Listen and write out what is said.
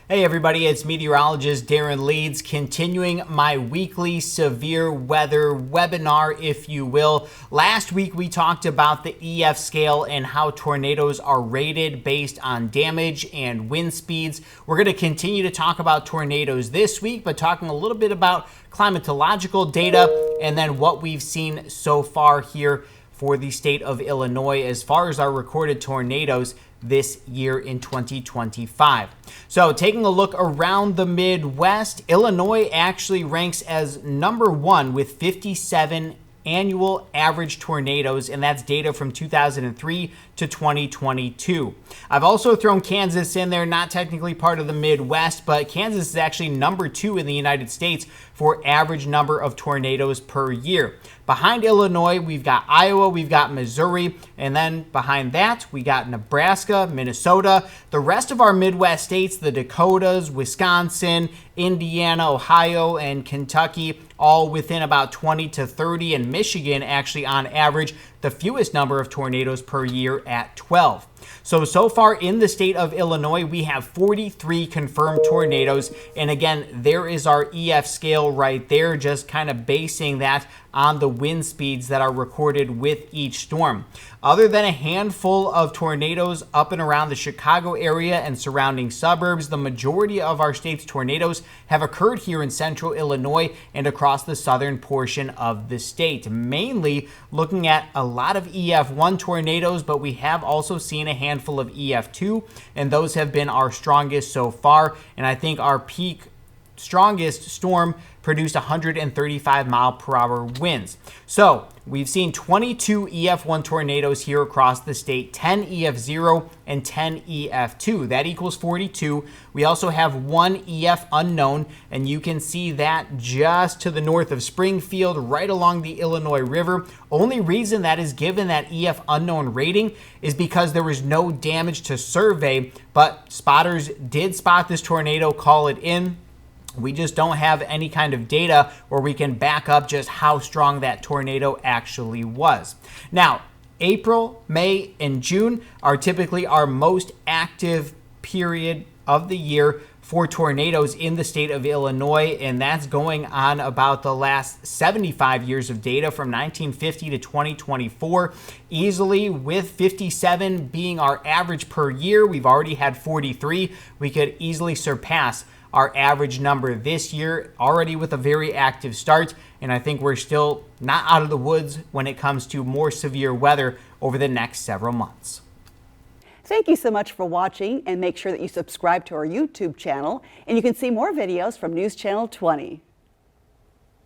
Hey everybody, it's meteorologist Darren Leeds continuing my weekly severe weather webinar, if you will. Last week we talked about the EF scale and how tornadoes are rated based on damage and wind speeds. We're going to continue to talk about tornadoes this week, but talking a little bit about climatological data and then what we've seen so far here for the state of Illinois as far as our recorded tornadoes this year in 2025. So taking a look around the Midwest, Illinois actually ranks as number one with 57 annual average tornadoes, and that's data from 2003 to 2022. I've also thrown Kansas in there, not technically part of the Midwest, but Kansas is actually number two in the United States for average number of tornadoes per year. Behind Illinois, we've got Iowa, we've got Missouri, and then behind that, we got Nebraska, Minnesota. The rest of our Midwest states, the Dakotas, Wisconsin, Indiana, Ohio, and Kentucky, all within about 20 to 30, and Michigan actually on average the fewest number of tornadoes per year at 12. So far in the state of Illinois, we have 43 confirmed tornadoes. And again, there is our EF scale right there, just kind of basing that on the wind speeds that are recorded with each storm. Other than a handful of tornadoes up and around the Chicago area and surrounding suburbs, the majority of our state's tornadoes have occurred here in central Illinois and across the southern portion of the state. Mainly looking at a lot of EF1 tornadoes, but we have also seen a handful of EF2, and those have been our strongest so far. And I think our peak strongest storm produced 135 mile per hour winds. So we've seen 22 EF1 tornadoes here across the state, 10 EF0 and 10 EF2. That equals 42. We also have one EF unknown, and you can see that just to the north of Springfield, right along the Illinois River. Only reason that is given that EF unknown rating is because there was no damage to survey, but spotters did spot this tornado, call it in. We just don't have any kind of data where we can back up just how strong that tornado actually was. Now, April, May, and June are typically our most active period of the year for tornadoes in the state of Illinois, and that's going on about the last 75 years of data from 1950 to 2024. Easily, with 57 being our average per year, we've already had 43. We could easily surpass our average number this year, already with a very active start, and I think we're still not out of the woods when it comes to more severe weather over the next several months. Thank you so much for watching, and make sure that you subscribe to our YouTube channel, and you can see more videos from News Channel 20.